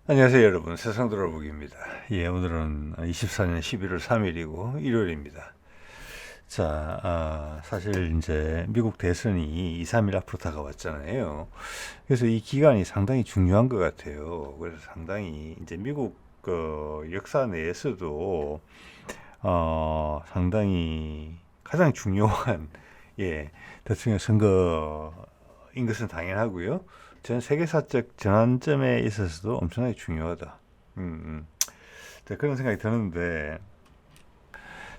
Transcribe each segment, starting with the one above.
안녕하세요 여러분, 세상 돌아보기입니다. 오늘은 24년 11월 3일이고 일요일입니다. 자, 사실 이제 미국 대선이 2, 3일 앞으로 다가왔잖아요. 그래서 이 기간이 상당히 중요한 것 같아요. 그래서 상당히 이제 미국 역사 내에서도 상당히 가장 중요한 대통령 선거인 것은 당연하고요. 전 세계사적 전환점에 있어서도 엄청나게 중요하다. 음, 음. 네, 그런 생각이 드는데,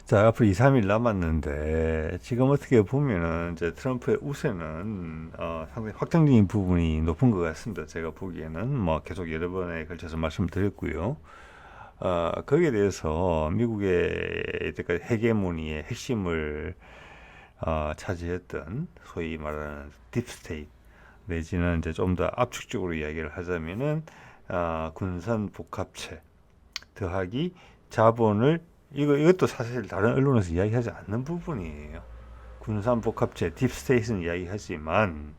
자, 앞으로 2, 3일 남았는데, 지금 어떻게 보면은, 이제 트럼프의 우세는, 상당히 확정적인 부분이 높은 것 같습니다. 제가 보기에는, 뭐, 계속 여러 번에 걸쳐서 말씀을 드렸고요. 거기에 대해서 미국의 이때까지 헤게모니의 핵심을, 차지했던, 소위 말하는 딥스테이트, 내지는 이제 좀 더 압축적으로 이야기를 하자면은, 군산 복합체, 더하기 자본을 이것도 사실 다른 언론에서 이야기하지 않는 부분이에요. 군산 복합체 딥스테이트는 이야기하지만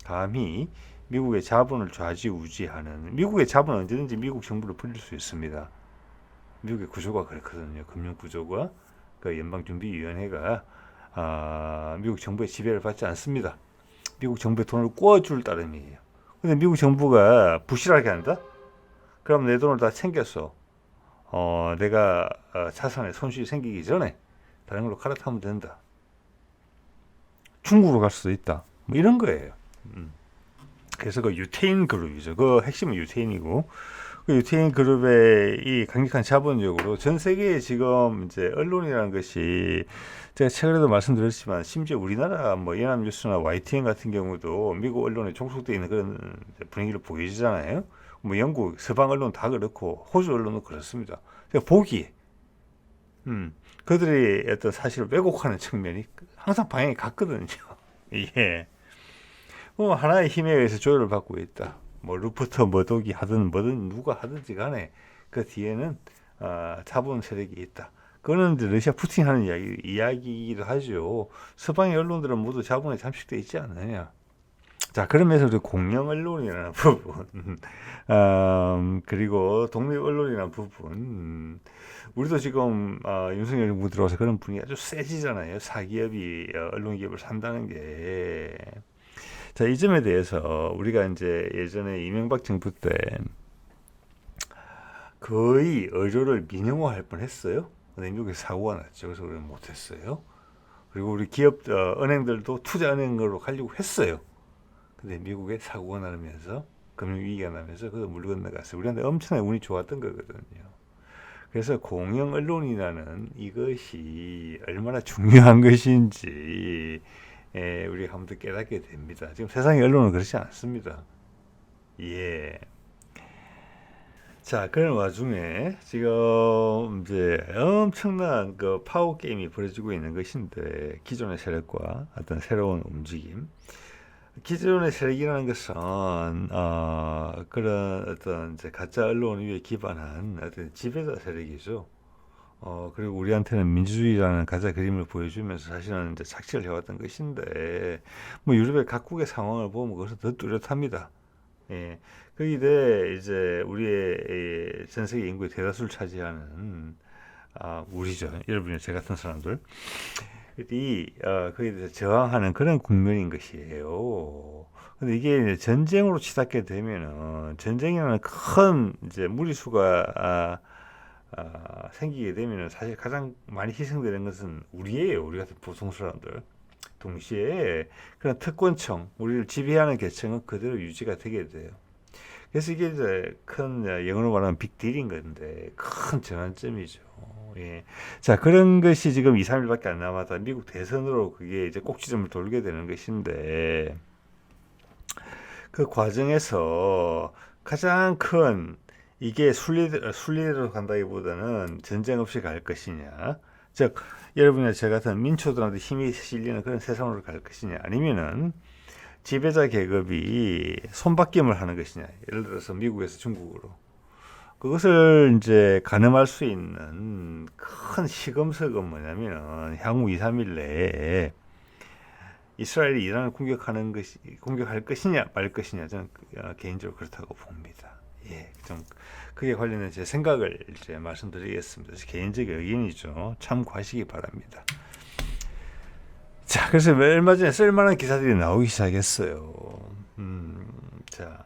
감히 미국의 자본을 좌지우지하는 미국의 자본은 언제든지 미국 정부를 불릴 수 있습니다. 미국의 구조가 그렇거든요. 금융 구조가 그 연방준비위원회가 미국 정부의 지배를 받지 않습니다. 미국 정부의 돈을 꿔줄 따름이에요. 근데 미국 정부가 부실하게 한다? 그럼 내 돈을 다 챙겼어. 내가 자산에 손실이 생기기 전에 다른 걸로 갈아타면 된다. 중국으로 갈 수도 있다. 뭐 이런 거예요. 그래서 그 유태인 그룹이죠. 그 핵심은 유태인이고 그 유태인 그룹의 이 강력한 자본력으로 전 세계에 지금 이제 언론이라는 것이 제가 최근에도 말씀드렸지만 심지어 우리나라 뭐 연합뉴스나 YTN 같은 경우도 미국 언론에 종속되어 있는 그런 분위기를 보여주잖아요. 뭐 영국 서방 언론 다 그렇고 호주 언론도 그렇습니다. 보기에 그들이 어떤 사실을 왜곡하는 측면이 항상 방향이 같거든요. 예. 뭐 하나의 힘에 의해서 조율을 받고 있다. 뭐 루퍼트 머독이 하든 뭐든 누가 하든지 간에 그 뒤에는 자본 세력이 있다. 그거는 이제 러시아 푸틴 하는 이야기이기도 하죠. 서방의 언론들은 모두 자본에 잠식돼 있지 않느냐. 자, 그러면서 우리 공영 언론이라는 부분, 그리고 독립 언론이라는 부분, 우리도 지금 윤석열 정부 들어와서 그런 분위기 아주 세지잖아요. 사기업이 언론 기업을 산다는 게. 자, 이 점에 대해서 우리가 이제 예전에 이명박 정부 때 거의 의료를 민영화할 뻔했어요. 근데 미국에 사고가 났죠. 그래서 우리는 못했어요. 그리고 우리 기업 은행들도 투자은행으로 가려고 했어요. 근데 미국에 사고가 나면서 금융위기가 나면서 그거 물 건너갔어요. 우리한테 엄청나게 운이 좋았던 거거든요. 그래서 공영 언론이라는 이것이 얼마나 중요한 것인지 우리가 한번 더 깨닫게 됩니다. 지금 세상의 언론은 그렇지 않습니다. 예. 자, 그런 와중에 지금 이제 엄청난 그 파워 게임이 벌어지고 있는 것인데 기존의 세력과 어떤 새로운 움직임. 기존의 세력이라는 것은 그런 어떤 이제 가짜 언론 위에 기반한 어떤 지배자 세력이죠. 그리고 우리한테는 민주주의라는 가짜 그림을 보여주면서 사실은 이제 착취를 해왔던 것인데, 뭐 유럽의 각국의 상황을 보면 그것은 더 뚜렷합니다. 예. 거기에 이제 우리의 전 세계 인구의 대다수를 차지하는, 우리죠. 여러분이 제 같은 사람들. 거기에 대해서 저항하는 그런 국면인 것이에요. 근데 이게 이제 전쟁으로 치닫게 되면은, 전쟁이라는 큰 이제 무리수가, 생기게 되면 사실 가장 많이 희생되는 것은 우리예요. 우리 같은 보통 사람들. 동시에 그런 특권층, 우리를 지배하는 계층은 그대로 유지가 되게 돼요. 그래서 이게 이제 큰 영어로 말하면 빅딜인 건데 큰 전환점이죠. 예. 자, 그런 것이 지금 2, 3일밖에 안 남았다. 미국 대선으로 그게 이제 꼭지점을 돌게 되는 것인데 그 과정에서 가장 큰 이게 순리대로 간다기보다는 전쟁 없이 갈 것이냐. 즉, 여러분이나 저 같은 민초들한테 힘이 실리는 그런 세상으로 갈 것이냐. 아니면은 지배자 계급이 손바뀜을 하는 것이냐. 예를 들어서 미국에서 중국으로. 그것을 이제 가늠할 수 있는 큰 시금석은 뭐냐면은 향후 2, 3일 내에 이스라엘이 이란을 공격할 것이냐 말 것이냐 저는 개인적으로 그렇다고 봅니다. 예, 좀 그에 관련된 제 생각을 이제 말씀드리겠습니다. 개인적인 의견이죠. 참고하시기 바랍니다. 자, 그래서 얼마 전에 쓸만한 기사들이 나오기 시작했어요. 자,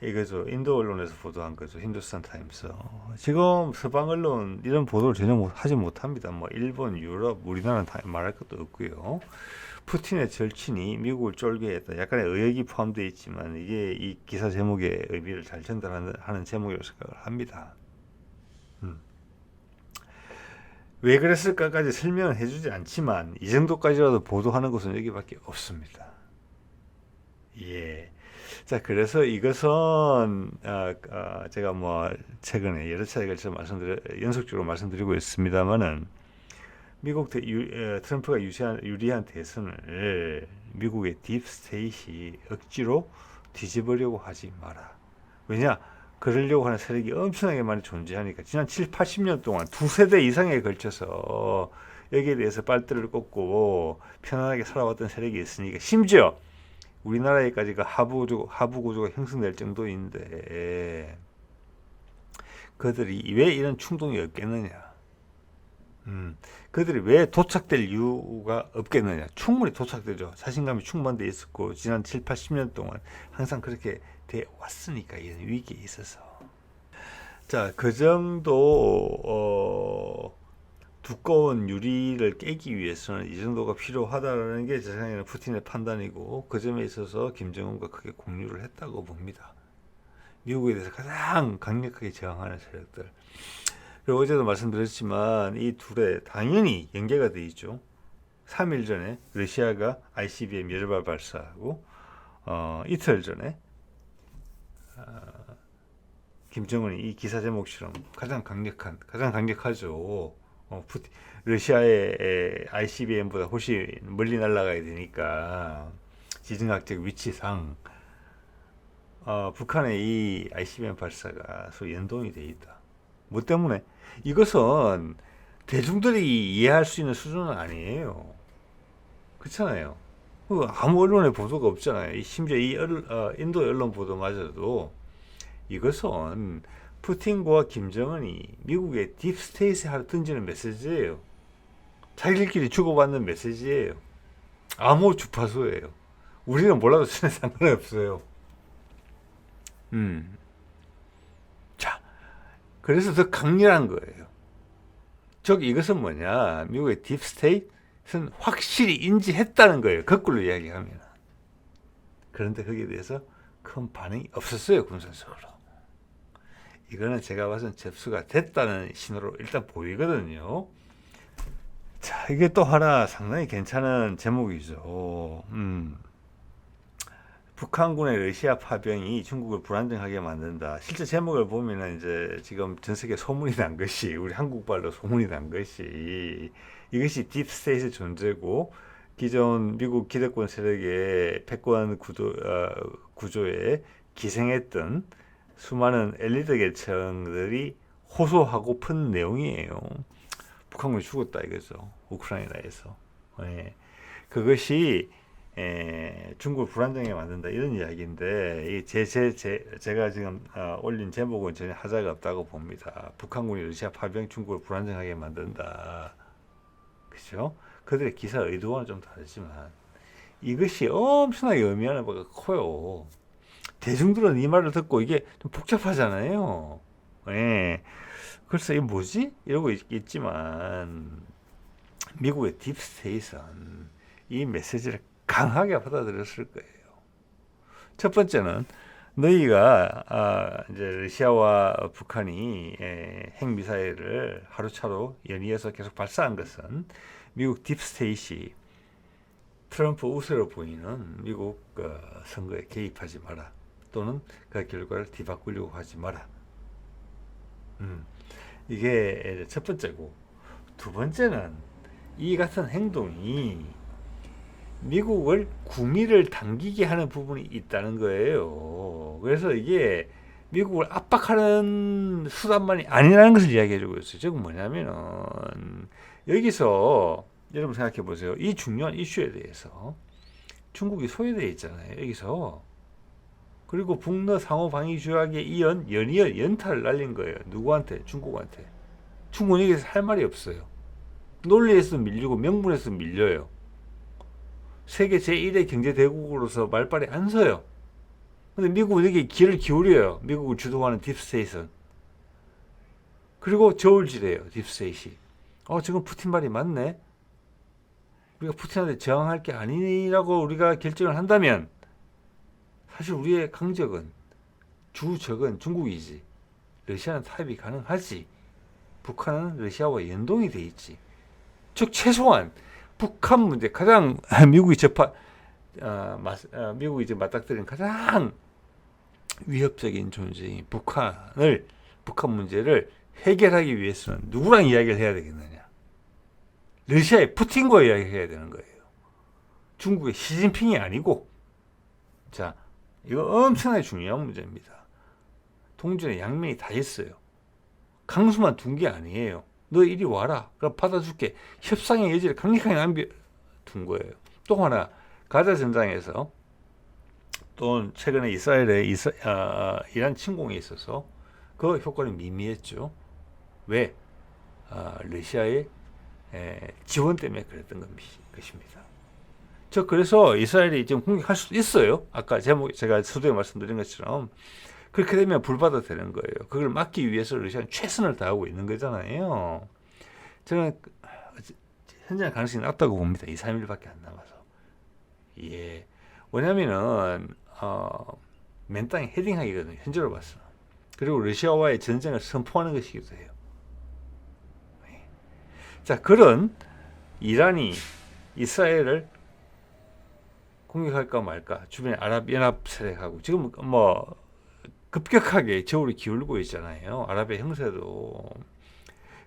이거죠. 인도 언론에서 보도한 거죠. 힌두스탄 타임스. 지금 서방 언론 이런 보도를 전혀 하지 못합니다. 뭐 일본, 유럽, 우리나라는 다 말할 것도 없고요. 푸틴의 절친이 미국을 쫄게 했다. 약간의 의혹이 포함되어 있지만 이게 이 기사 제목의 의미를 잘 전달하는 제목이라고 생각을 합니다. 왜 그랬을까까지 설명을 해주지 않지만 이 정도까지라도 보도하는 것은 여기밖에 없습니다. 예. 자, 그래서 이것은 제가 뭐 최근에 여러 차례 걸쳐 연속적으로 말씀드리고 있습니다만은 미국 트럼프가 유리한 대선을 미국의 딥스테이트이 억지로 뒤집으려고 하지 마라. 왜냐? 그러려고 하는 세력이 엄청나게 많이 존재하니까 지난 7, 80년 동안 두 세대 이상에 걸쳐서 여기에 대해서 빨대를 꽂고 편안하게 살아왔던 세력이 있으니까 심지어 우리나라에까지 그 하부 구조가 형성될 정도인데 그들이 왜 이런 충동이 없겠느냐? 그들이 왜 도착될 이유가 없겠느냐? 충분히 도착되죠. 자신감이 충만돼 있었고 지난 7, 80년 동안 항상 그렇게 돼 왔으니까 이런 위기에 있어서. 자, 그 정도 두꺼운 유리를 깨기 위해서는 이 정도가 필요하다는 게 제 생각에는 푸틴의 판단이고 그 점에 있어서 김정은과 크게 공유를 했다고 봅니다. 미국에 대해서 가장 강력하게 저항하는 세력들. 그리고 어제도 말씀드렸지만 이 둘에 당연히 연계가 돼 있죠. 3일 전에 러시아가 ICBM 열발 발사하고 이틀 전에 김정은이 이 기사 제목처럼 가장 강력하죠. 러시아의 ICBM보다 훨씬 멀리 날아가야 되니까 지정학적 위치상 북한의 이 ICBM 발사가 소위 연동이 돼 있다. 뭐 때문에? 이것은 대중들이 이해할 수 있는 수준은 아니에요. 그렇잖아요. 아무 언론의 보도가 없잖아요. 심지어 이 인도 언론 보도마저도 이것은 푸틴과 김정은이 미국의 딥스테이트에 하루 던지는 메시지예요. 자기들끼리 주고받는 메시지예요. 아무 주파수예요. 우리는 몰라도 전혀 상관없어요. 자, 그래서 더 강렬한 거예요. 즉 이것은 뭐냐? 미국의 딥스테이트는 확실히 인지했다는 거예요. 거꾸로 이야기하면. 그런데 거기에 대해서 큰 반응이 없었어요. 군사적으로. 이거는 제가 봐서는 접수가 됐다는 신호로 일단 보이거든요. 자, 이게 또 하나 상당히 괜찮은 제목이죠. 북한군의 러시아 파병이 중국을 불안정하게 만든다. 실제 제목을 보면은 이제 지금 전 세계 소문이 난 것이 우리 한국발로 소문이 난 것이 이것이 딥스테이트 존재고 기존 미국 기득권 세력의 패권 구조에 기생했던 수많은 엘리트 계층들이 호소하고 푼 내용이에요. 북한군이 죽었다 이거죠. 우크라이나에서. 예. 그것이 중국을 불안정하게 만든다 이런 이야기인데 제가 지금 올린 제목은 전혀 하자가 없다고 봅니다. 북한군이 러시아 파병 중국을 불안정하게 만든다. 그죠? 그들의 기사 의도와는 좀 다르지만 이것이 엄청나게 의미하는 바가 커요. 대중들은 이 말을 듣고 이게 좀 복잡하잖아요. 예. 그래서 이게 뭐지? 이러고 있지만 미국의 딥스테이트는 이 메시지를 강하게 받아들였을 거예요. 첫 번째는 너희가 이제 러시아와 북한이 핵미사일을 하루차로 연이어서 계속 발사한 것은 미국 딥스테이트이 트럼프 우세로 보이는 미국 선거에 개입하지 마라. 또는 그 결과를 뒤바꾸려고 하지 마라. 이게 첫 번째고, 두 번째는 이 같은 행동이 미국을 구미를 당기게 하는 부분이 있다는 거예요. 그래서 이게 미국을 압박하는 수단만이 아니라는 것을 이야기해주고 있어요. 즉 뭐냐면은 여기서 여러분 생각해 보세요. 이 중요한 이슈에 대해서 중국이 소외되어 있잖아요. 여기서 그리고 북러 상호 방위 조약에 이은 연이어 연타를 날린 거예요. 누구한테? 중국한테. 중국은 여기서 할 말이 없어요. 논리에서 밀리고 명분에서 밀려요. 세계 제1의 경제대국으로서 말발이 안 서요. 근데 미국은 여기 귀를 기울여요. 미국을 주도하는 딥스테이트는. 그리고 저울질해요. 딥스테이트이. 지금 푸틴 말이 맞네. 우리가 푸틴한테 저항할 게 아니라고 우리가 결정을 한다면 사실 우리의 강적은 주적은 중국이지. 러시아는 타협이 가능하지. 북한은 러시아와 연동이 돼 있지. 즉 최소한 북한 문제 가장 미국이 미국이 맞닥뜨린 가장 위협적인 존재인 북한 문제를 해결하기 위해서는 누구랑 이야기를 해야 되겠느냐? 러시아의 푸틴과 이야기해야 되는 거예요. 중국의 시진핑이 아니고. 자, 이거 엄청나게 중요한 문제입니다. 동전에 양면이 다 있어요. 강수만 둔 게 아니에요. 너 이리 와라. 그럼 받아줄게. 협상의 여지를 강력하게 남겨둔 거예요. 또 하나, 가자 전장에서 또 최근에 이스라엘의 이란 침공에 있어서 그 효과는 미미했죠. 왜? 러시아의 지원 때문에 그랬던 것입니다. 그래서 이스라엘이 지금 공격할 수도 있어요. 아까 제가 서두에 말씀드린 것처럼 그렇게 되면 불바다 되는 거예요. 그걸 막기 위해서 러시아는 최선을 다하고 있는 거잖아요. 저는 현재는 가능성이 낮다고 봅니다. 2, 3일밖에 안 남아서. 예. 왜냐면은 맨 땅에 헤딩하기거든요. 현재로 봤어. 그리고 러시아와의 전쟁을 선포하는 것이기도 해요. 자, 그런 이란이 이스라엘을 공격할까 말까 주변에 아랍연합 세력하고 지금 뭐 급격하게 저울이 기울고 있잖아요. 아랍의 형세도.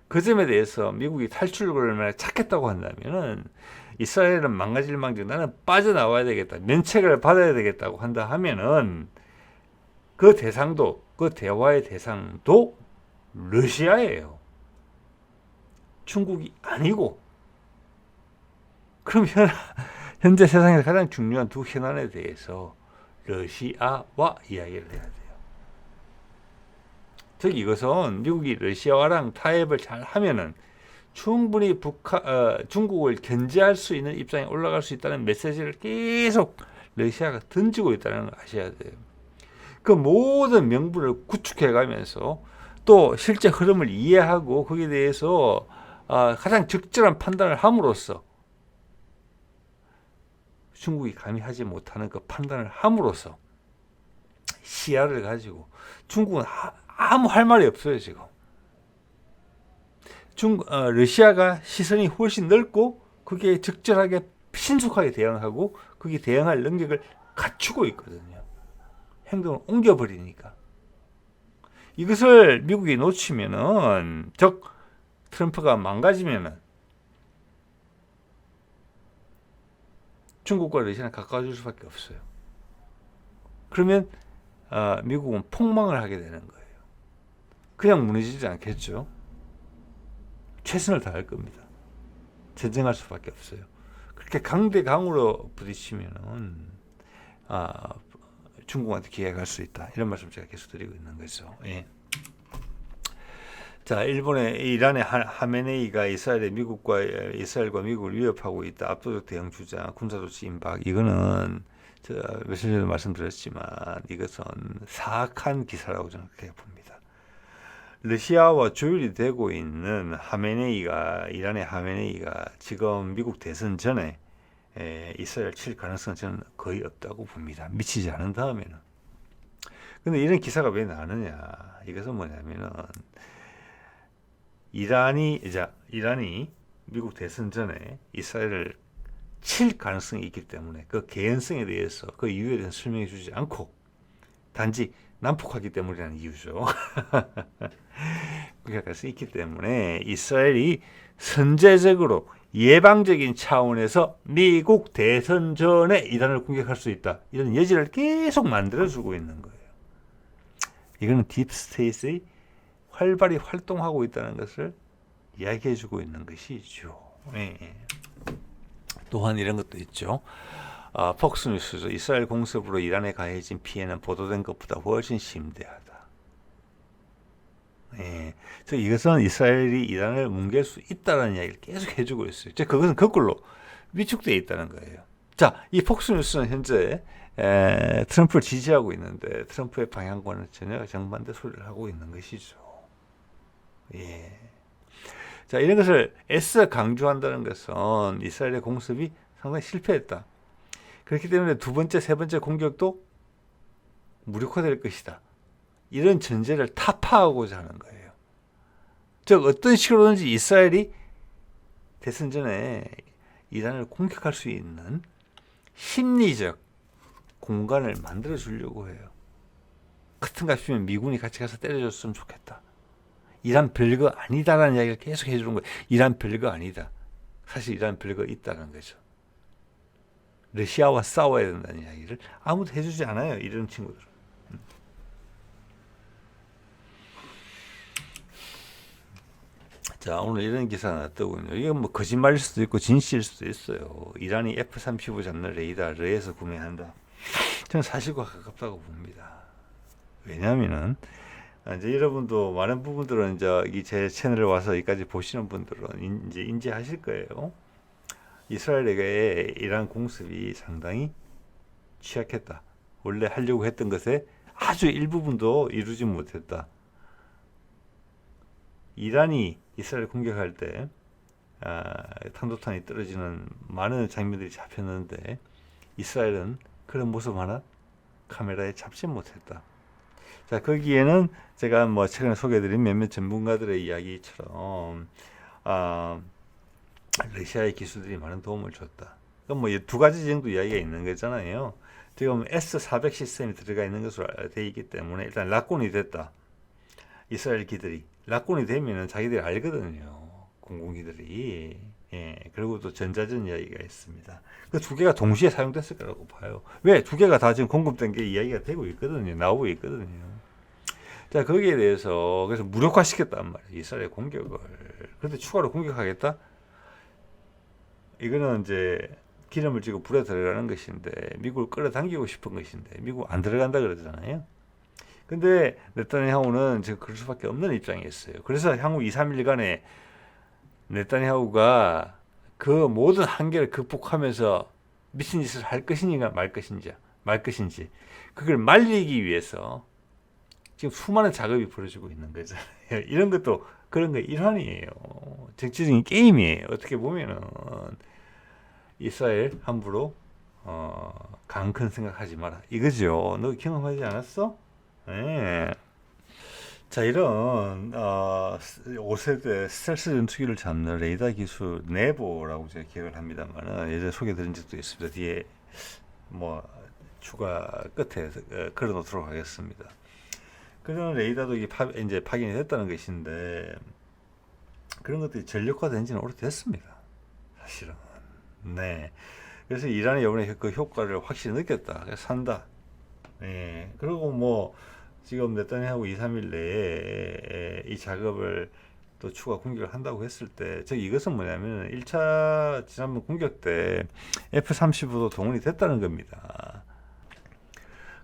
그 점에 대해서 미국이 탈출을 얼마나 찾겠다고 한다면은 이스라엘은 망가질 망정 나는 빠져나와야 되겠다. 면책을 받아야 되겠다고 한다 하면은 그 대화의 대상도 러시아예요. 중국이 아니고. 그러면 현재 세상에서 가장 중요한 두 현안에 대해서 러시아와 이야기를 해야 돼요. 즉 이것은 미국이 러시아와랑 타협을 잘 하면은 충분히 중국을 견제할 수 있는 입장에 올라갈 수 있다는 메시지를 계속 러시아가 던지고 있다는 걸 아셔야 돼요. 그 모든 명분을 구축해 가면서 또 실제 흐름을 이해하고 거기에 대해서 가장 적절한 판단을 함으로써 중국이 감히 하지 못하는 그 판단을 함으로써 시야를 가지고 중국은 아무 할 말이 없어요. 지금 러시아가 시선이 훨씬 넓고 그게 적절하게 신속하게 대응하고 그게 대응할 능력을 갖추고 있거든요. 행동을 옮겨버리니까. 이것을 미국이 놓치면은 즉 트럼프가 망가지면은 중국과 러시아는 가까워질 수밖에 없어요. 그러면 미국은 폭망을 하게 되는 거예요. 그냥 무너지지 않겠죠. 최선을 다할 겁니다. 전쟁할 수밖에 없어요. 그렇게 강대강으로 부딪히면은 중국한테 기회가 갈 수 있다. 이런 말씀 제가 계속 드리고 있는 거죠. 예. 자, 이란의 하메네이가 이스라엘과 미국을 위협하고 있다. 압도적 대응 주장, 군사조치 임박. 이거는 제가 며칠 전에 말씀드렸지만 이것은 사악한 기사라고 저는 그렇게 봅니다. 러시아와 조율이 되고 있는 이란의 하메네이가 지금 미국 대선 전에 이스라엘 칠 가능성은 저는 거의 없다고 봅니다. 미치지 않은다면은. 근데 이런 기사가 왜 나느냐? 이것은 뭐냐면은 이란이 미국 대선 전에 이스라엘을 칠 가능성이 있기 때문에 그 개연성에 대해서 그 이유에 대해서 설명해 주지 않고 단지 난폭하기 때문이라는 이유죠. 그게 가능성이 있기 때문에 이스라엘이 선제적으로 예방적인 차원에서 미국 대선 전에 이란을 공격할 수 있다. 이런 여지를 계속 만들어주고 있는 거예요. 이거는 딥스테이트의 활발히 활동하고 있다는 것을 이야기해주고 있는 것이죠. 네. 또한 이런 것도 있죠. 폭스뉴스죠. 이스라엘 공습으로 이란에 가해진 피해는 보도된 것보다 훨씬 심대하다. 예. 그래서 이것은 이스라엘이 이란을 뭉갤 수 있다는 이야기를 계속 해주고 있어요. 즉 그것은 거꾸로 위축되어 있다는 거예요. 자, 이 폭스뉴스는 현재 트럼프를 지지하고 있는데 트럼프의 방향과는 전혀 정반대 소리를 하고 있는 것이죠. 예. 자, 이런 것을 애써 강조한다는 것은 이스라엘의 공습이 상당히 실패했다. 그렇기 때문에 두 번째, 세 번째 공격도 무력화될 것이다. 이런 전제를 타파하고자 하는 거예요. 즉 어떤 식으로든지 이스라엘이 대선 전에 이란을 공격할 수 있는 심리적 공간을 만들어 주려고 해요. 같은 값이면 미군이 같이 가서 때려줬으면 좋겠다. 이란 별거 아니다라는 이야기를 계속 해주는 거예요. 이란 별거 아니다. 사실 이란 별거 있다는 거죠. 러시아와 싸워야 된다는 이야기를 아무도 해주지 않아요. 이런 친구들은. 자, 오늘 이런 기사가 났더군요. 이게 뭐 거짓말일 수도 있고 진실일 수도 있어요. 이란이 F-35 잡는 레이더를 르에서 구매한다. 저는 사실과 가깝다고 봅니다. 왜냐하면은 이제 여러분도 많은 부분들은 이제 제 채널에 와서 여기까지 보시는 분들은 이제 인지하실 거예요. 이스라엘에게 이란 공습이 상당히 취약했다. 원래 하려고 했던 것에 아주 일부분도 이루지 못했다. 이란이 이스라엘 공격할 때 탄도탄이 떨어지는 많은 장면들이 잡혔는데 이스라엘은 그런 모습 하나 카메라에 잡지 못했다. 자, 거기에는 제가 뭐 최근에 소개해드린 몇몇 전문가들의 이야기처럼 러시아의 기술들이 많은 도움을 줬다. 그럼 뭐 두 가지 정도 이야기가 있는 거잖아요. 지금 S-400 시스템이 들어가 있는 것으로 되어 있기 때문에 일단 락군이 됐다. 이스라엘 기들이 락군이 되면은 자기들이 알거든요. 공공기들이. 예, 그리고 또 전자전 이야기가 있습니다. 그 두 개가 동시에 사용됐을 거라고 봐요. 왜? 두 개가 다 지금 공급된 게 이야기가 되고 있거든요. 나오고 있거든요. 자, 거기에 대해서 그래서 무력화시켰단 말이에요. 이스라엘 공격을. 그런데 추가로 공격하겠다? 이거는 이제 기름을 쥐고 불에 들어가는 것인데 미국을 끌어당기고 싶은 것인데 미국 안 들어간다 그러잖아요. 근데 네타냐후는 지금 그럴 수밖에 없는 입장이었어요. 그래서 향후 2, 3일간에 네타냐후가 그 모든 한계를 극복하면서 미친 짓을 할 것인가 말 것인지 그걸 말리기 위해서 지금 수많은 작업이 벌어지고 있는 거잖아요. 이런 것도 그런 거 일환이에요. 정치적인 게임이에요. 어떻게 보면은 이스라엘 함부로 강 큰 생각하지 마라 이거죠. 너 경험하지 않았어? 네. 자, 이런 5세대 스텔스 전투기를 잡는 레이더 기술 네보라고 제가 기억을 합니다만 예전에 소개드린 적도 있습니다. 뒤에 뭐 추가 끝에 걸어놓도록 하겠습니다. 그런 레이더도 이제 파견이 됐다는 것인데 그런 것들이 전력화된 지는 오래됐습니다. 사실은. 네. 그래서 이란이 이번에 그 효과를 확실히 느꼈다. 그래서 산다. 예. 그리고 뭐 지금 네타냐후 2, 3일 내에 이 작업을 또 추가 공격을 한다고 했을 때, 즉 이것은 뭐냐면 1차 지난번 공격 때 F-35도 동원이 됐다는 겁니다.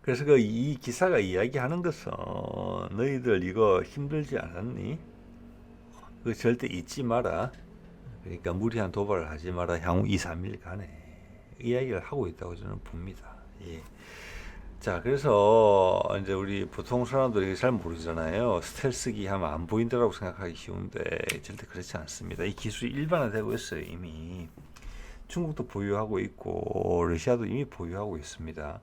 그래서 이 기사가 이야기하는 것은 너희들 이거 힘들지 않았니? 그 절대 잊지 마라. 그러니까 무리한 도발을 하지 마라. 향후 2, 3일간에 이야기를 하고 있다고 저는 봅니다. 예. 자, 그래서 이제 우리 보통 사람들이 잘 모르잖아요. 스텔스기 하면 안 보인다라고 생각하기 쉬운데 절대 그렇지 않습니다. 이 기술이 일반화되고 있어요. 이미 중국도 보유하고 있고 러시아도 이미 보유하고 있습니다.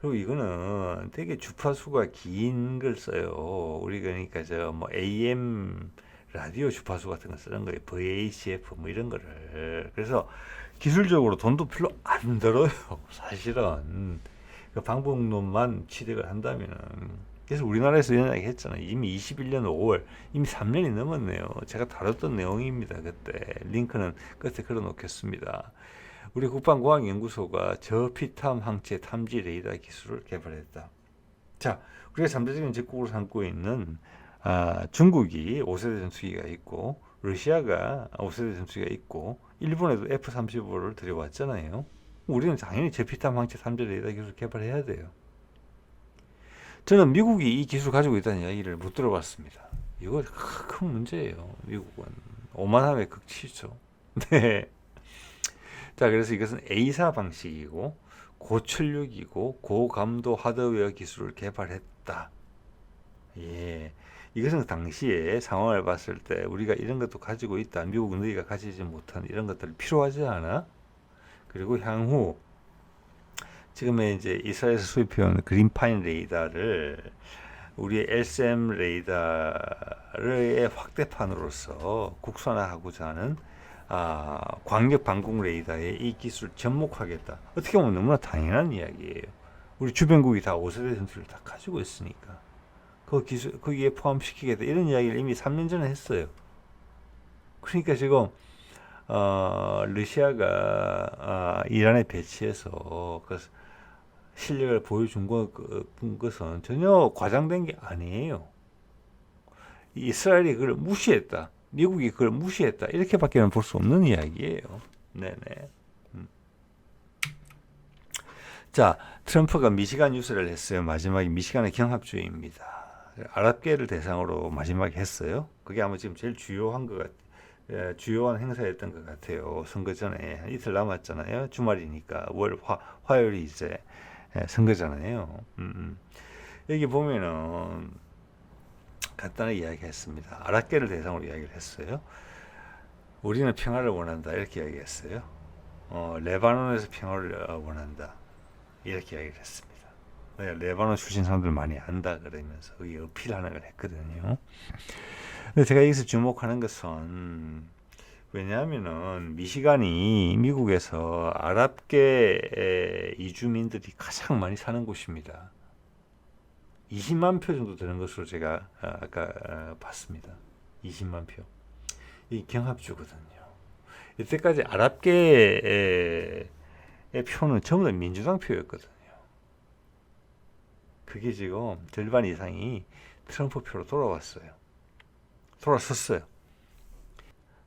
그리고 이거는 되게 주파수가 긴 걸 써요. 우리 그러니까 저 뭐 AM 라디오 주파수 같은 거 쓰는 거예요. VHF 뭐 이런 거를. 그래서 기술적으로 돈도 별로 안 들어요. 사실은. 그 방법론만 취득을 한다면은. 그래서 우리나라에서 이런 이야기 했잖아요. 이미 21년 5월, 이미 3년이 넘었네요. 제가 다뤘던 내용입니다. 그때. 링크는 끝에 걸어 놓겠습니다. 우리 국방과학연구소가 저피탐 항체 탐지 레이더 기술을 개발했다. 자, 우리가 잠재적인 적국으로 삼고 있는 중국이 5세대 전투기가 있고 러시아가 5세대 전투기가 있고 일본에도 F-35를 들여왔잖아요. 우리는 당연히 제피탐 항체 3제 레이더 기술 개발해야 돼요. 저는 미국이 이 기술 가지고 있다는 이야기를 못 들어봤습니다. 이거 큰 문제예요. 미국은 오만함의 극치죠. 네. 자, 그래서 이것은 A사 방식이고 고출력이고 고감도 하드웨어 기술을 개발했다. 예. 이것은 당시에 상황을 봤을 때 우리가 이런 것도 가지고 있다. 미국 너희가 가지지 못한 이런 것들 필요하지 않아? 그리고 향후 지금의 이제 이스라엘에서 수입해온 그린파인 레이더를 우리의 LSM 레이더의 확대판으로서 국산화하고자 하는 광역 방공 레이더에 이 기술을 접목하겠다. 어떻게 보면 너무나 당연한 이야기예요. 우리 주변국이 다 5세대 전투를 다 가지고 있으니까 그 기술 거기에 포함시키겠다. 이런 이야기를 이미 3년 전에 했어요. 그러니까 지금 러시아가 이란에 배치해서 그 실력을 보여준 것은 전혀 과장된 게 아니에요. 이스라엘이 그걸 무시했다. 미국이 그걸 무시했다. 이렇게밖에는 볼 수 없는 이야기예요. 네네. 자, 트럼프가 미시간 유세를 했어요. 마지막에 미시간의 경합주의입니다. 아랍계를 대상으로 마지막에 했어요. 그게 아마 지금 제일 주요한 주요한 행사였던 것 같아요. 선거 전에 이틀 남았잖아요. 주말이니까 화요일이 이제 선거잖아요. 여기 보면은 간단하게 이야기했습니다. 아랍계를 대상으로 이야기를 했어요. 우리는 평화를 원한다 이렇게 이야기했어요. 레바논에서 평화를 원한다 이렇게 이야기를 했습니다. 레바논 출신 사람들 많이 안다 그러면서 그게 어필하는 걸 했거든요. 근데 제가 여기서 주목하는 것은 왜냐하면은 미시간이 미국에서 아랍계 이주민들이 가장 많이 사는 곳입니다. 20만 표 정도 되는 것으로 제가 아까 봤습니다. 20만 표. 이 경합주거든요. 이때까지 아랍계의 표는 전부 다 민주당 표였거든요. 그게 지금 절반 이상이 트럼프 표로 돌아섰어요.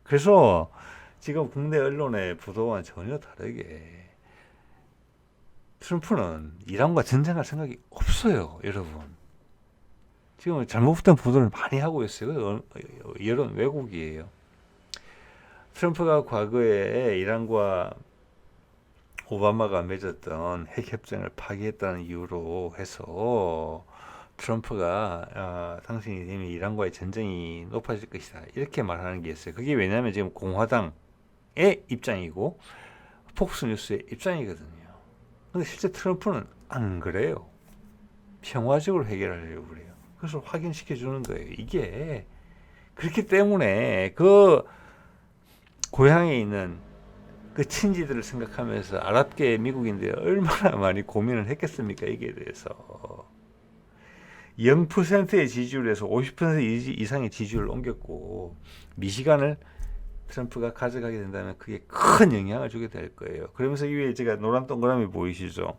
그래서 지금 국내 언론의 보도와는 전혀 다르게 트럼프는 이란과 전쟁할 생각이 없어요, 여러분. 지금 잘못된 보도를 많이 하고 있어요. 여론 왜곡이에요. 트럼프가 과거에 이란과 오바마가 맺었던 핵협정을 파기했다는 이유로 해서 트럼프가 당신이 되면 이란과의 전쟁이 높아질 것이다 이렇게 말하는 게 있어요. 그게 왜냐하면 지금 공화당의 입장이고 폭스뉴스의 입장이거든요. 근데 실제 트럼프는 안 그래요. 평화적으로 해결하려고 그래요. 그래서 확인시켜 주는 거예요. 이게 그렇기 때문에 그 고향에 있는 그 친지들을 생각하면서 아랍계 미국인들이 얼마나 많이 고민을 했겠습니까? 이게 대해서 0%의 지지율에서 50% 이상의 지지율을 옮겼고 미시간을 트럼프가 가져가게 된다면 그게 큰 영향을 주게 될 거예요. 그러면서 이 위에 제가 노란 동그라미 보이시죠?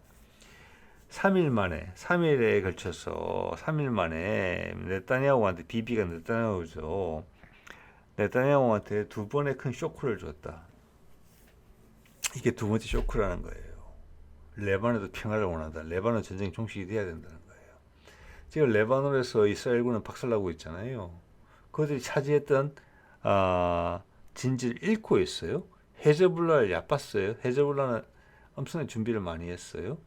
3일에 걸쳐서 3일 만에 네타냐후한테 비비가 네타냐후죠. 네타냐후한테 두 번의 큰 쇼크를 줬다. 이게 두 번째 쇼크라는 거예요. 레바논도 평화를 원한다. 레바논 전쟁이 종식이 돼야 된다는 거예요. 지금 레바논에서 이스라엘군은 박살나고 있잖아요. 그들이 차지했던 진지를 잃고 있어요. 헤즈볼라를 얕봤어요. 헤즈볼라는 엄청난 준비를 많이 했어요.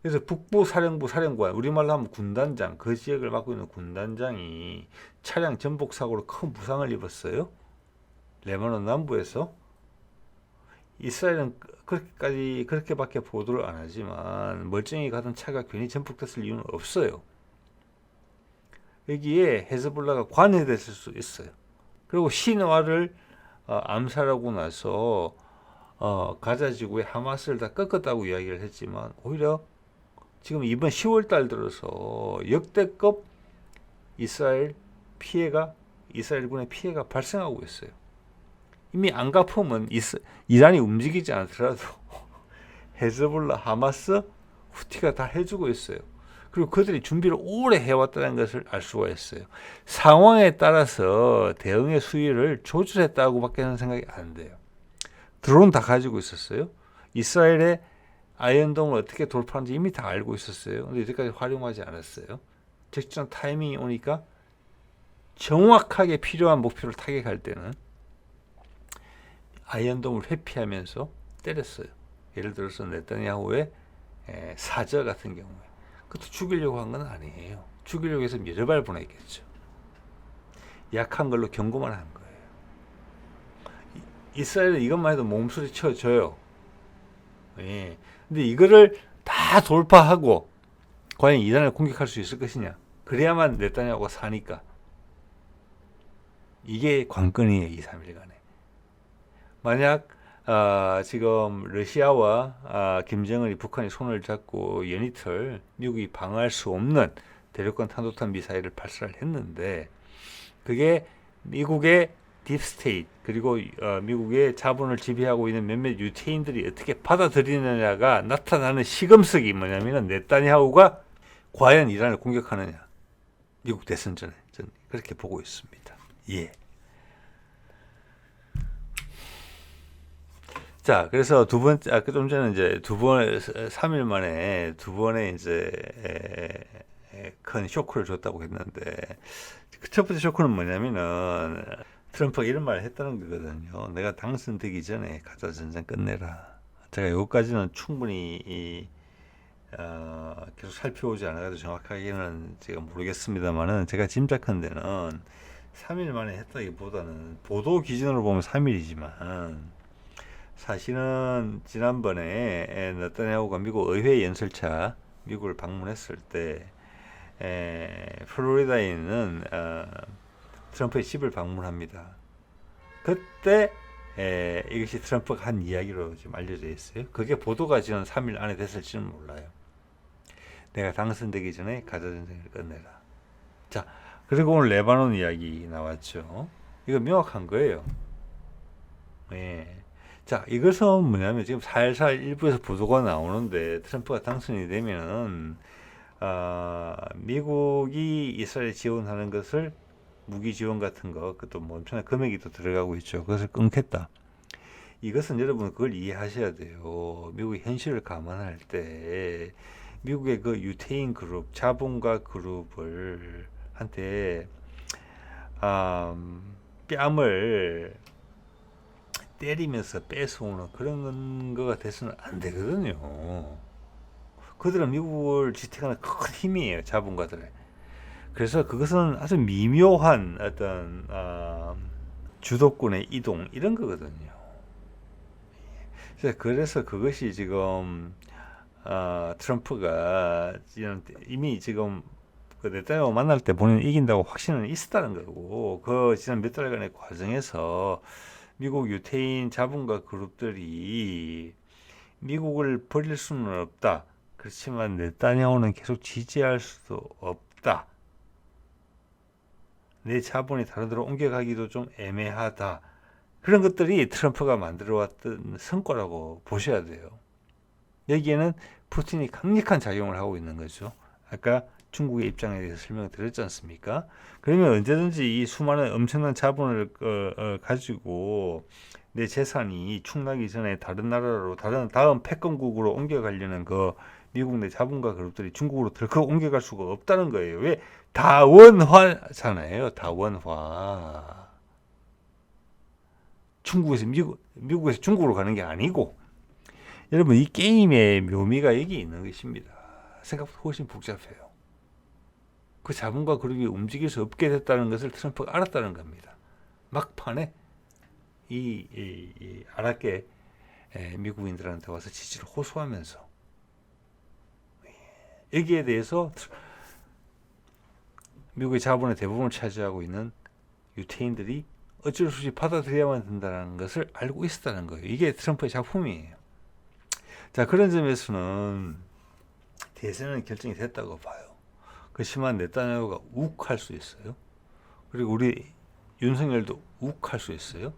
그래서 북부 사령부 사령관, 우리말로 하면 군단장, 그 지역을 맡고 있는 군단장이 차량 전복 사고로 큰 부상을 입었어요. 레바논 남부에서. 이스라엘은 그렇게밖에 보도를 안 하지만 멀쩡히 가던 차가 괜히 전복됐을 이유는 없어요. 여기에 헤즈볼라가 관여됐을 수 있어요. 그리고 신화를 암살하고 나서 가자 지구의 하마스를 다 꺾었다고 이야기를 했지만 오히려 지금 이번 10월 달 들어서 역대급 이스라엘군의 피해가 발생하고 있어요. 이미 안 갚으면 이란이 움직이지 않더라도 헤즈볼라, 하마스, 후티가 다 해주고 있어요. 그리고 그들이 준비를 오래 해왔다는 것을 알 수가 있어요. 상황에 따라서 대응의 수위를 조절했다고밖에 하는 생각이 안 돼요. 드론 다 가지고 있었어요. 이스라엘의 아이언돔을 어떻게 돌파하는지 이미 다 알고 있었어요. 근데 이때까지 활용하지 않았어요. 적절한 타이밍이 오니까 정확하게 필요한 목표를 타격할 때는 아이언돔을 회피하면서 때렸어요. 예를 들어서 네타냐후의 사저 같은 경우에 그것도 죽이려고 한 건 아니에요. 죽이려고 해서 여러 발 보냈겠죠. 약한 걸로 경고만 한 거예요. 이스라엘은 이것만 해도 몸소리 쳐줘요. 예. 근데 이거를 다 돌파하고 과연 이란을 공격할 수 있을 것이냐? 그래야만 네타냐후가 사니까. 이게 관건이에요. 2, 3일간에. 만약 지금 러시아와 김정은이 북한이 손을 잡고 연이틀 미국이 방어할 수 없는 대륙간 탄도탄 미사일을 발사를 했는데 그게 미국의 딥스테이트 그리고 미국의 자본을 지배하고 있는 몇몇 유태인들이 어떻게 받아들이느냐가 나타나는 시금석이 뭐냐면은 네타냐후가 과연 이란을 공격하느냐 미국 대선 전에 저는 그렇게 보고 있습니다. 예. 자, 그래서 두 번째, 아까 좀 전에 이제 3일 만에 두 번의 이제 큰 쇼크를 줬다고 했는데, 그 첫 번째 쇼크는 뭐냐면은, 트럼프가 이런 말을 했다는 거거든요. 내가 당선되기 전에 가자 전쟁 끝내라. 제가 여기까지는 충분히 계속 살펴보지 않아가지고 정확하게는 제가 모르겠습니다만은, 제가 짐작한 데는 3일 만에 했다기보다는, 보도 기준으로 보면 3일이지만, 사실은 지난번에 네타냐후가 미국 의회 연설차 미국을 방문했을 때 플로리다에 있는 트럼프의 집을 방문합니다. 그때 이것이 트럼프가 한 이야기로 지금 알려져 있어요. 그게 보도가 지금 3일 안에 됐을지는 몰라요. 내가 당선되기 전에 가자전쟁을 끝내라. 자, 그리고 오늘 레바논 이야기 나왔죠. 이거 명확한 거예요. 예. 자, 이것은 뭐냐면 지금 살살 일부에서 보도가 나오는데 트럼프가 당선이 되면은 미국이 이스라엘 지원하는 것을 무기 지원 같은 거 그것도 뭐 엄청난 금액이 또 들어가고 있죠. 그것을 끊겠다. 이것은 여러분 그걸 이해하셔야 돼요. 미국의 현실을 감안할 때 미국의 그 유태인 그룹, 자본가 그룹을 한테 뺨을 때리면서 뺏어오는 그런 거가 돼서는 안 되거든요. 그들은 미국을 지탱하는 큰 힘이에요. 자본가들의. 그래서 그것은 아주 미묘한 어떤 주도권의 이동 이런 거거든요. 그래서 그것이 지금 트럼프가 이미 지금 그 네타냐후 만날 때 본인은 이긴다고 확신은 있었다는 거고 그 지난 몇 달간의 과정에서 미국 유태인 자본가 그룹들이 미국을 버릴 수는 없다. 그렇지만 네타냐후는 계속 지지할 수도 없다. 내 자본이 다른 데로 옮겨가기도 좀 애매하다. 그런 것들이 트럼프가 만들어왔던 성과라고 보셔야 돼요. 여기에는 푸틴이 강력한 작용을 하고 있는 거죠. 아까 중국의 입장에 대해서 설명드렸지 않습니까? 그러면 언제든지 이 수많은 엄청난 자본을 가지고 내 재산이 축나기 전에 다른 나라로 다음 패권국으로 옮겨가려는 그 미국 내 자본가 그룹들이 중국으로 덜컥 옮겨갈 수가 없다는 거예요. 왜? 다원화잖아요. 다원화. 미국에서 중국으로 가는 게 아니고 여러분 이 게임의 묘미가 여기 있는 것입니다. 생각보다 훨씬 복잡해요. 그 자본가 그룹이 움직일 수 없게 됐다는 것을 트럼프가 알았다는 겁니다. 막판에 이 아랍계 미국인들한테 와서 지지를 호소하면서 여기에 대해서 미국의 자본의 대부분을 차지하고 있는 유태인들이 어쩔 수 없이 받아들여야만 된다는 것을 알고 있었다는 거예요. 이게 트럼프의 작품이에요. 자, 그런 점에서는 대선은 결정이 됐다고 봐요. 그렇지만 네타냐후가 욱할 수 있어요. 그리고 우리 윤석열도 욱할 수 있어요.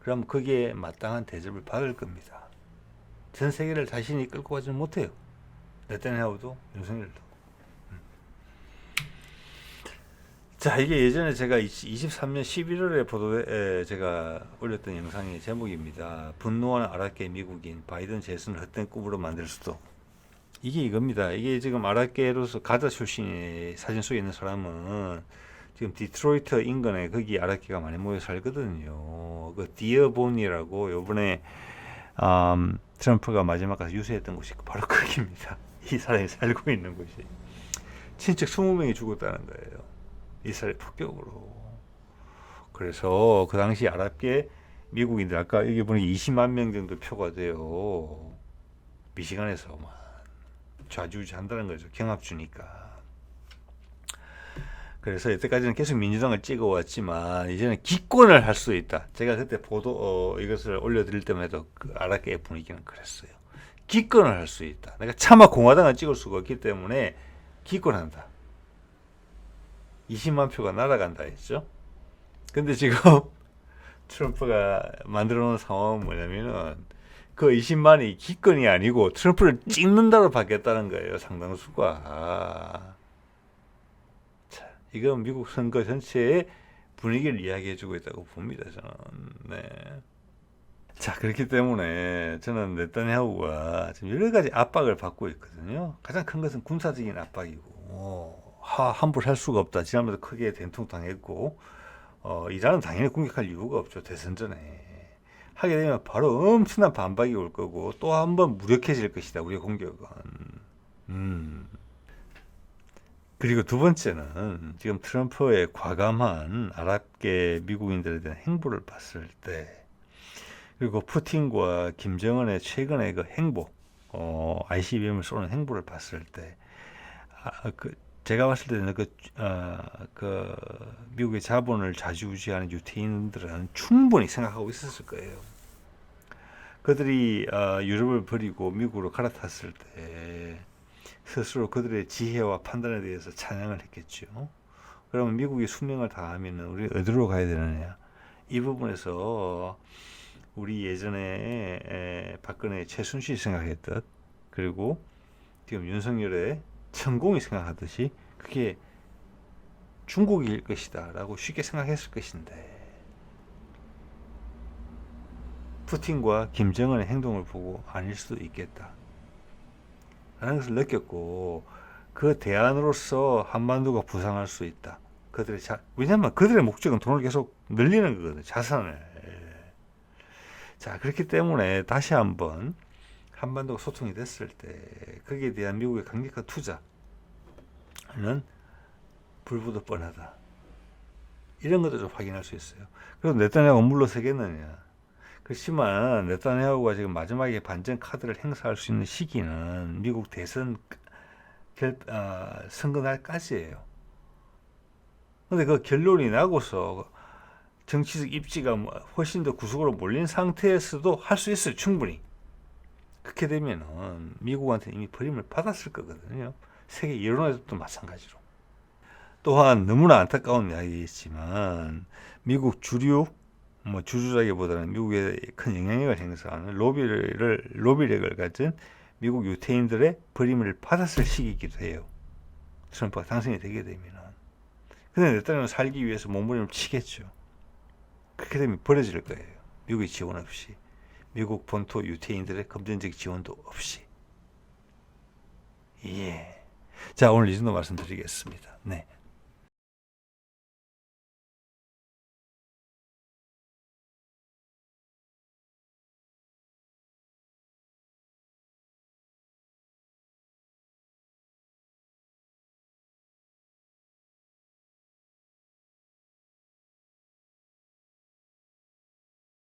그럼 거기에 마땅한 대접을 받을 겁니다. 전 세계를 자신이 끌고 가지는 못해요. 네타냐후도 윤석열도. 자, 이게 예전에 제가 23년 11월에 보도에 제가 올렸던 영상의 제목입니다. 분노하는 아랍계 미국인, 바이든 재선을 헛된 꿈으로 만들 수도. 이게 이겁니다. 이게 지금 아랍계로서 가자 출신의 사진 속에 있는 사람은 지금 디트로이트 인근에 거기 아랍계가 많이 모여 살거든요. 그 디어본이라고 요번에 트럼프가 마지막 가서 유세했던 곳이 바로 거기입니다. 이 사람이 살고 있는 곳이. 친척 20명이 죽었다는 거예요. 이스라엘 폭격으로. 그래서 그 당시 아랍계 미국인들 아까 여기 보니 20만 명 정도 표가 돼요. 미시간에서만 좌지우지한다는 거죠. 경합 주니까. 그래서 여태까지는 계속 민주당을 찍어왔지만 이제는 기권을 할 수 있다. 제가 그때 보도 이것을 올려드릴 때마다 그 아랍계 분위기는 그랬어요. 기권을 할 수 있다. 내가 차마 공화당을 찍을 수가 없기 때문에 기권한다. 20만 표가 날아간다 했죠. 근데 지금 트럼프가 만들어 놓은 상황은 뭐냐면은 그 20만이 기권이 아니고 트럼프를 찍는다로 바뀌었다는 거예요. 상당수가. 자, 이건 미국 선거 전체의 분위기를 이야기해주고 있다고 봅니다. 저는. 네. 자, 그렇기 때문에 저는 네타냐후가 지금 여러 가지 압박을 받고 있거든요. 가장 큰 것은 군사적인 압박이고, 함부로 할 수가 없다. 지난번에 크게 된통당했고, 이란은 당연히 공격할 이유가 없죠. 대선 전에. 하게 되면 바로 엄청난 반박이 올 거고, 또 한 번 무력해질 것이다. 우리의 공격은. 그리고 두 번째는 지금 트럼프의 과감한 아랍계 미국인들에 대한 행보를 봤을 때, 그리고 푸틴과 김정은의 최근의 그 행보, ICBM을 쏘는 행보를 봤을 때, 제가 봤을 때는 그 미국의 자본을 좌지우지하는 유태인들은 충분히 생각하고 있었을 거예요. 그들이 유럽을 버리고 미국으로 갈아탔을 때 스스로 그들의 지혜와 판단에 대해서 찬양을 했겠죠. 그러면 미국이 숙명을 다하면 우리 어디로 가야 되느냐? 이 부분에서 우리 예전에 박근혜 최순실이 생각했듯, 그리고 지금 윤석열의 천공이 생각하듯이 그게 중국일 것이다 라고 쉽게 생각했을 것인데, 푸틴과 김정은의 행동을 보고 아닐 수도 있겠다 라는 것을 느꼈고, 그 대안으로서 한반도가 부상할 수 있다. 왜냐하면 그들의 목적은 돈을 계속 늘리는 거거든요. 자산을. 자, 그렇기 때문에 다시 한번 한반도가 소통이 됐을 때 거기에 대한 미국의 강력한 투자는 불보듯 뻔하다. 이런 것도 좀 확인할 수 있어요. 그리고 네타냐후가 물러서겠느냐. 그렇지만 네타냐후가 지금 마지막에 반전 카드를 행사할 수 있는 시기는 미국 대선 선거 날까지예요. 근데 그 결론이 나고서 정치적 입지가 훨씬 더 구석으로 몰린 상태에서도 할 수 있어요. 충분히. 그렇게 되면은 미국한테 이미 버림을 받았을 거거든요. 세계 여론에서도 마찬가지로. 또한 너무나 안타까운 이야기이지만 미국 주류 주주라기보다는 미국에 큰 영향력을 행사하는 로비력을 가진 미국 유태인들의 버림을 받았을 시기이기도 해요. 트럼프가 당선이 되게 되면은. 근데 내 딸은 살기 위해서 몸부림을 치겠죠. 그렇게 되면 버려질 거예요. 미국의 지원 없이. 미국 본토 유태인들의 금전적 지원도 없이. 예. 자, 오늘 이 정도 말씀드리겠습니다. 네.